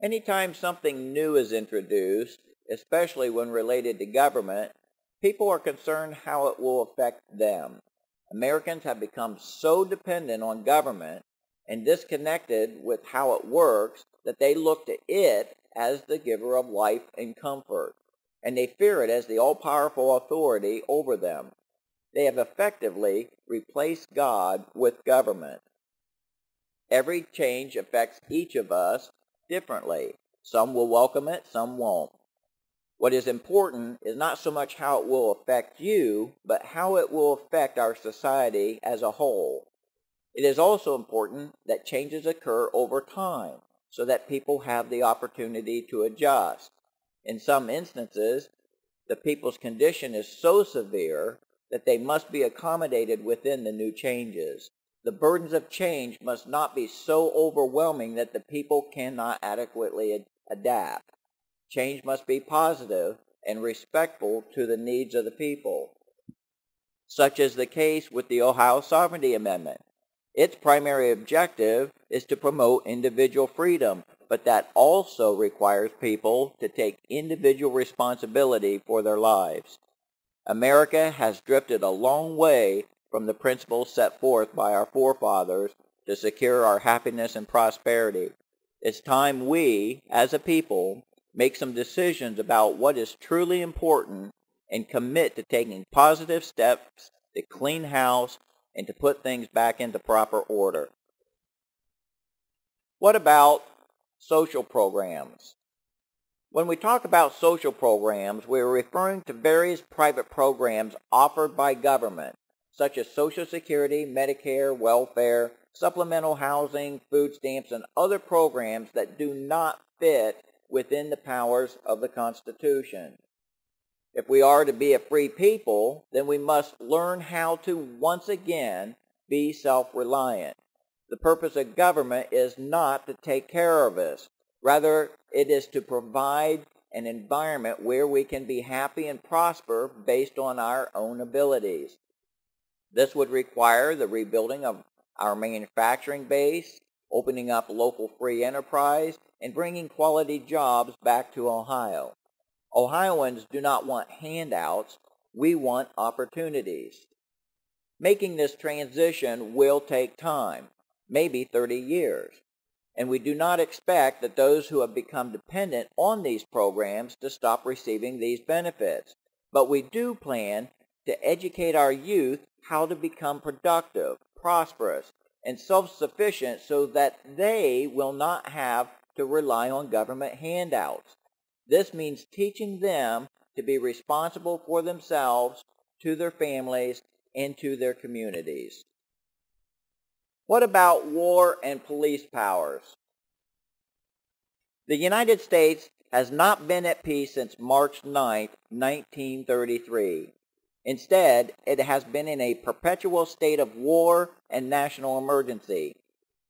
Anytime something new is introduced, especially when related to government, people are concerned how it will affect them. Americans have become so dependent on government and disconnected with how it works that they look to it as the giver of life and comfort, and they fear it as the all-powerful authority over them. They have effectively replaced God with government. Every change affects each of us differently. Some will welcome it, some won't. What is important is not so much how it will affect you, but how it will affect our society as a whole. It is also important that changes occur over time so that people have the opportunity to adjust. In some instances, the people's condition is so severe that they must be accommodated within the new changes. The burdens of change must not be so overwhelming that the people cannot adequately adapt. Change must be positive and respectful to the needs of the people. Such is the case with the Ohio Sovereignty Amendment. Its primary objective is to promote individual freedom, but that also requires people to take individual responsibility for their lives. America has drifted a long way from the principles set forth by our forefathers to secure our happiness and prosperity. It's time we, as a people, make some decisions about what is truly important and commit to taking positive steps to clean house and to put things back into proper order. What about social programs? When we talk about social programs, we are referring to various private programs offered by government, such as Social Security, Medicare, welfare, supplemental housing, food stamps, and other programs that do not fit within the powers of the Constitution. If we are to be a free people, then we must learn how to once again be self-reliant. The purpose of government is not to take care of us. Rather, it is to provide an environment where we can be happy and prosper based on our own abilities. This would require the rebuilding of our manufacturing base, opening up local free enterprise, and bringing quality jobs back to Ohio. Ohioans do not want handouts, we want opportunities. Making this transition will take time, maybe 30 years, and we do not expect that those who have become dependent on these programs to stop receiving these benefits, but we do plan to educate our youth how to become productive, prosperous, and self-sufficient so that they will not have to rely on government handouts. This means teaching them to be responsible for themselves, to their families, and to their communities. What about war and police powers? The United States has not been at peace since March 9, 1933. Instead, it has been in a perpetual state of war and national emergency.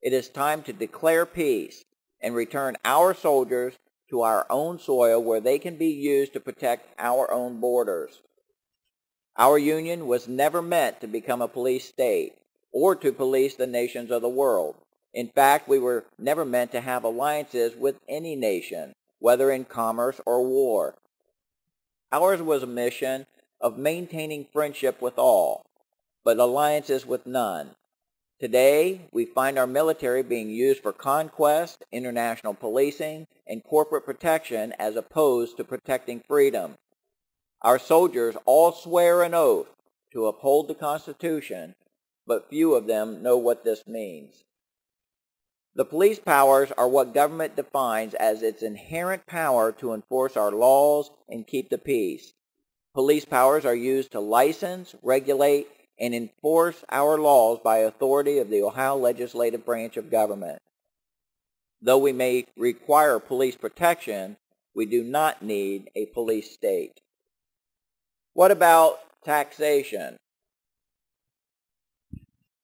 It is time to declare peace and return our soldiers to our own soil where they can be used to protect our own borders. Our union was never meant to become a police state or to police the nations of the world. In fact, we were never meant to have alliances with any nation, whether in commerce or war. Ours was a mission of maintaining friendship with all, but alliances with none. Today, we find our military being used for conquest, international policing, and corporate protection as opposed to protecting freedom. Our soldiers all swear an oath to uphold the Constitution, but few of them know what this means. The police powers are what government defines as its inherent power to enforce our laws and keep the peace. Police powers are used to license, regulate, and enforce our laws by authority of the Ohio legislative branch of government. Though we may require police protection, we do not need a police state. What about taxation?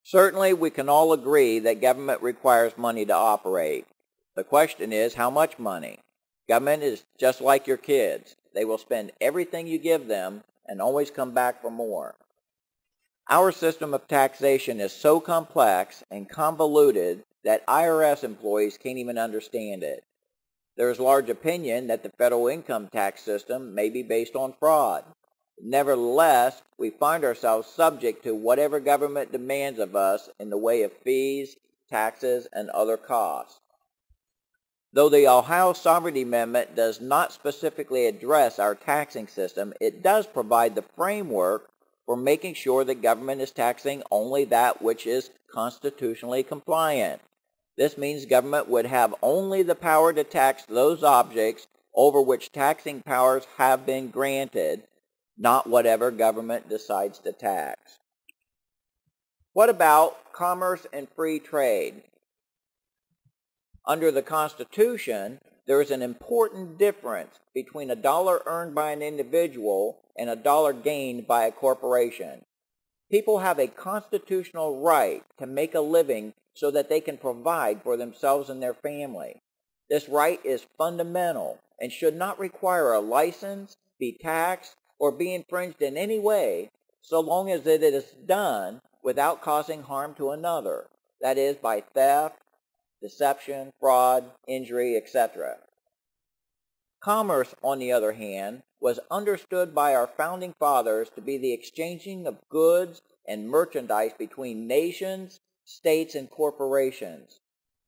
Certainly, we can all agree that government requires money to operate. The question is, how much money? Government is just like your kids. They will spend everything you give them and always come back for more. Our system of taxation is so complex and convoluted that IRS employees can't even understand it. There is large opinion that the federal income tax system may be based on fraud. Nevertheless, we find ourselves subject to whatever government demands of us in the way of fees, taxes, and other costs. Though the Ohio Sovereignty Amendment does not specifically address our taxing system, it does provide the framework for making sure the government is taxing only that which is constitutionally compliant. This means government would have only the power to tax those objects over which taxing powers have been granted, not whatever government decides to tax. What about commerce and free trade? Under the Constitution, there is an important difference between a dollar earned by an individual and a dollar gained by a corporation. People have a constitutional right to make a living so that they can provide for themselves and their family. This right is fundamental and should not require a license, be taxed, or be infringed in any way, so long as it is done without causing harm to another, that is, by theft, deception, fraud, injury, etc. Commerce, on the other hand, was understood by our founding fathers to be the exchanging of goods and merchandise between nations, states, and corporations.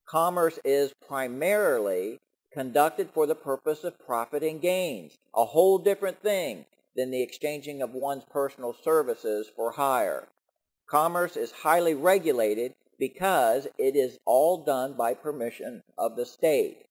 Commerce is primarily conducted for the purpose of profit and gains, a whole different thing than the exchanging of one's personal services for hire. Commerce is highly regulated because it is all done by permission of the state.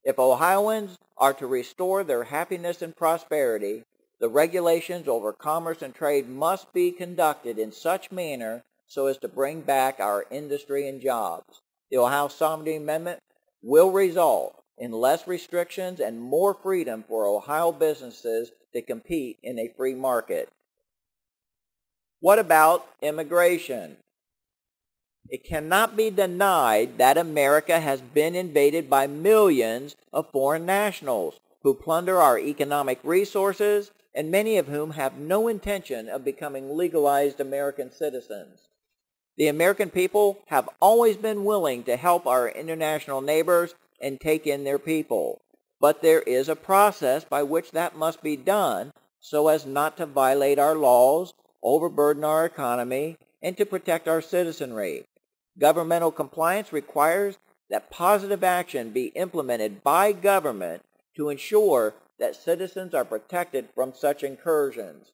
If Ohioans are to restore their happiness and prosperity, the regulations over commerce and trade must be conducted in such manner so as to bring back our industry and jobs. The Ohio Sovereignty Amendment will result in less restrictions and more freedom for Ohio businesses to compete in a free market. What about immigration? It cannot be denied that America has been invaded by millions of foreign nationals who plunder our economic resources and many of whom have no intention of becoming legalized American citizens. The American people have always been willing to help our international neighbors and take in their people, but there is a process by which that must be done so as not to violate our laws, overburden our economy, and to protect our citizenry. Governmental compliance requires that positive action be implemented by government to ensure that citizens are protected from such incursions.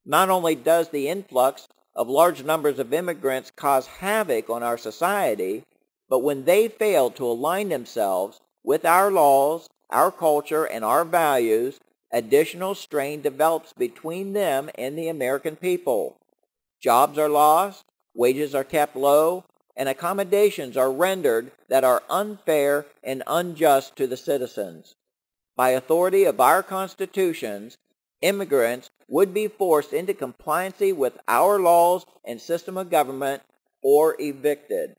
Not only does the influx of large numbers of immigrants cause havoc on our society, but when they fail to align themselves with our laws, our culture, and our values, additional strain develops between them and the American people. Jobs are lost, wages are kept low, and accommodations are rendered that are unfair and unjust to the citizens. By authority of our constitutions, immigrants would be forced into compliancy with our laws and system of government or evicted.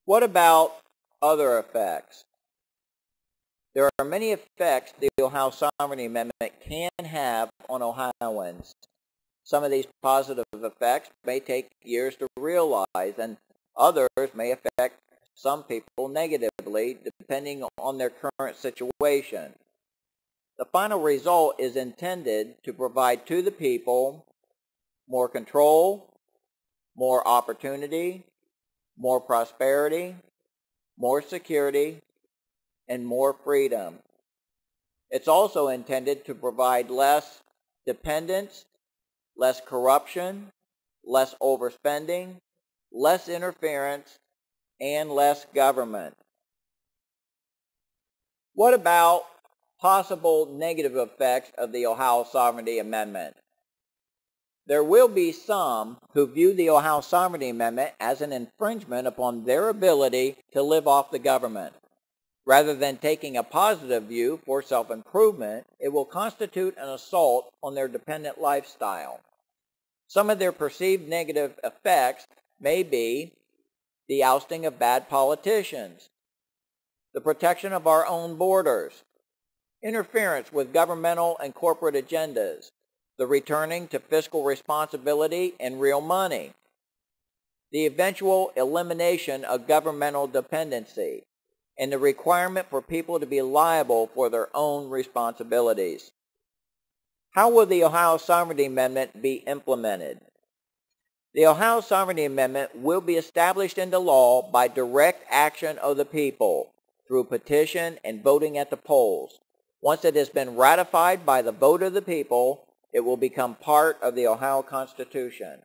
What about other effects? There are many effects the Ohio Sovereignty Amendment can have on Ohioans. Some of these positive effects may take years to realize, and others may affect some people negatively depending on their current situation. The final result is intended to provide to the people more control, more opportunity, more prosperity, more security, and more freedom. It's also intended to provide less dependence, less corruption, less overspending, less interference, and less government. What about possible negative effects of the Ohio Sovereignty Amendment? There will be some who view the Ohio Sovereignty Amendment as an infringement upon their ability to live off the government. Rather than taking a positive view for self-improvement, it will constitute an assault on their dependent lifestyle. Some of their perceived negative effects may be the ousting of bad politicians, the protection of our own borders, interference with governmental and corporate agendas, the returning to fiscal responsibility and real money, the eventual elimination of governmental dependency, and the requirement for people to be liable for their own responsibilities. How will the Ohio Sovereignty Amendment be implemented? The Ohio Sovereignty Amendment will be established into law by direct action of the people through petition and voting at the polls. Once it has been ratified by the vote of the people, it will become part of the Ohio Constitution.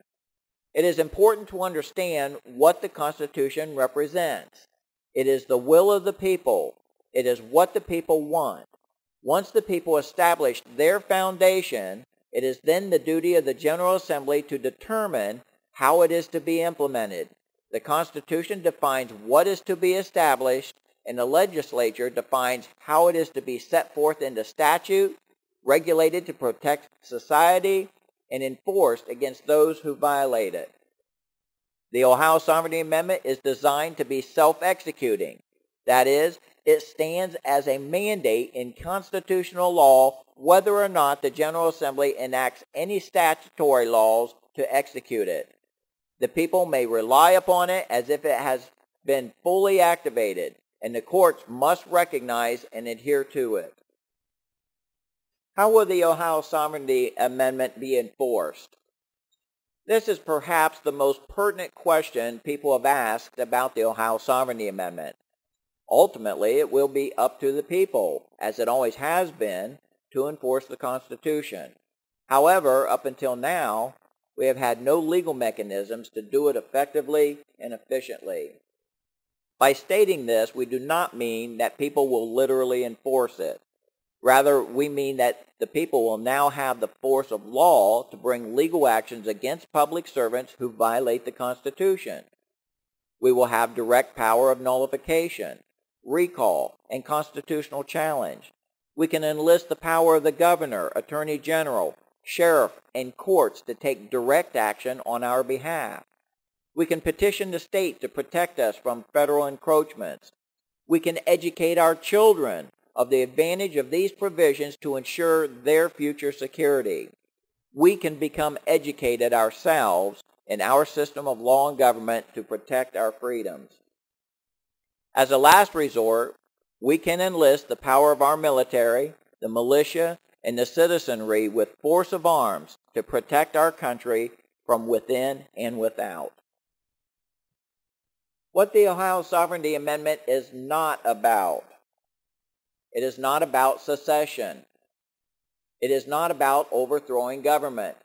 It is important to understand what the Constitution represents. It is the will of the people. It is what the people want. Once the people establish their foundation, it is then the duty of the General Assembly to determine how it is to be implemented. The Constitution defines what is to be established, and the legislature defines how it is to be set forth into statute, regulated to protect society, and enforced against those who violate it. The Ohio Sovereignty Amendment is designed to be self-executing. That is, it stands as a mandate in constitutional law whether or not the General Assembly enacts any statutory laws to execute it. The people may rely upon it as if it has been fully activated, and the courts must recognize and adhere to it. How will the Ohio Sovereignty Amendment be enforced? This is perhaps the most pertinent question people have asked about the Ohio Sovereignty Amendment. Ultimately, it will be up to the people, as it always has been, to enforce the Constitution. However, up until now, we have had no legal mechanisms to do it effectively and efficiently. By stating this, we do not mean that people will literally enforce it. Rather, we mean that the people will now have the force of law to bring legal actions against public servants who violate the Constitution. We will have direct power of nullification, recall, and constitutional challenge. We can enlist the power of the governor, attorney general, sheriff, and courts to take direct action on our behalf. We can petition the state to protect us from federal encroachments. We can educate our children of the advantage of these provisions to ensure their future security. We can become educated ourselves in our system of law and government to protect our freedoms. As a last resort, we can enlist the power of our military, the militia, and the citizenry with force of arms to protect our country from within and without. What the Ohio Sovereignty Amendment is not about. It is not about secession. It is not about overthrowing government.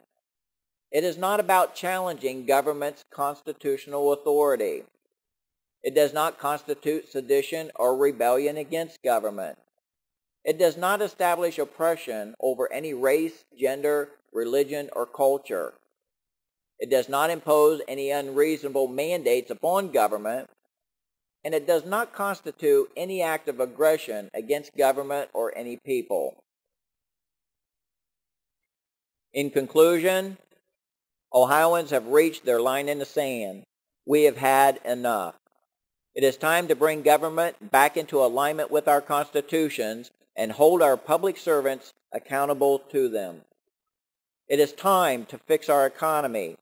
It is not about challenging government's constitutional authority. It does not constitute sedition or rebellion against government. It does not establish oppression over any race, gender, religion, or culture. It does not impose any unreasonable mandates upon government, and it does not constitute any act of aggression against government or any people. In conclusion, Ohioans have reached their line in the sand. We have had enough. It is time to bring government back into alignment with our constitutions and hold our public servants accountable to them. It is time to fix our economy,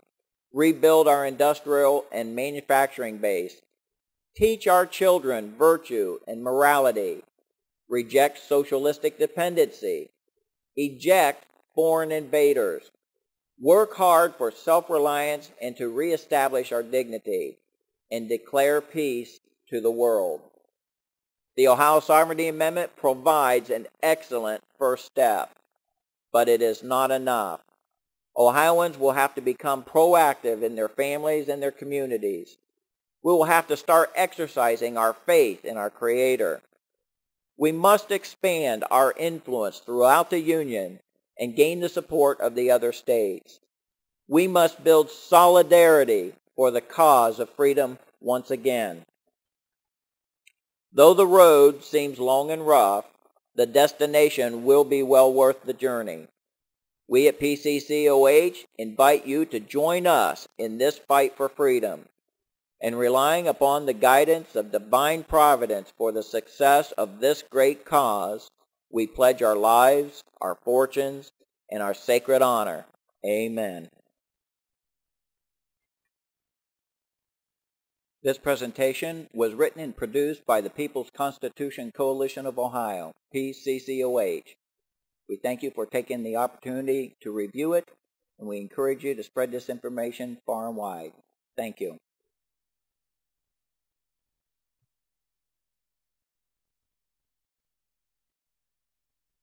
rebuild our industrial and manufacturing base, teach our children virtue and morality, reject socialistic dependency, eject foreign invaders, work hard for self-reliance and to reestablish our dignity, and declare peace to the world. The Ohio Sovereignty Amendment provides an excellent first step, but it is not enough. Ohioans will have to become proactive in their families and their communities. We will have to start exercising our faith in our Creator. We must expand our influence throughout the Union and gain the support of the other states. We must build solidarity for the cause of freedom once again. Though the road seems long and rough, the destination will be well worth the journey. We at PCCOH invite you to join us in this fight for freedom, and relying upon the guidance of divine providence for the success of this great cause, we pledge our lives, our fortunes, and our sacred honor. Amen. This presentation was written and produced by the People's Constitution Coalition of Ohio, PCCOH. We thank you for taking the opportunity to review it, and we encourage you to spread this information far and wide. Thank you.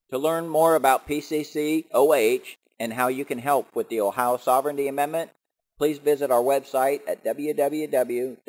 To learn more about PCCOH and how you can help with the Ohio Sovereignty Amendment, please visit our website at www.pccoh.com.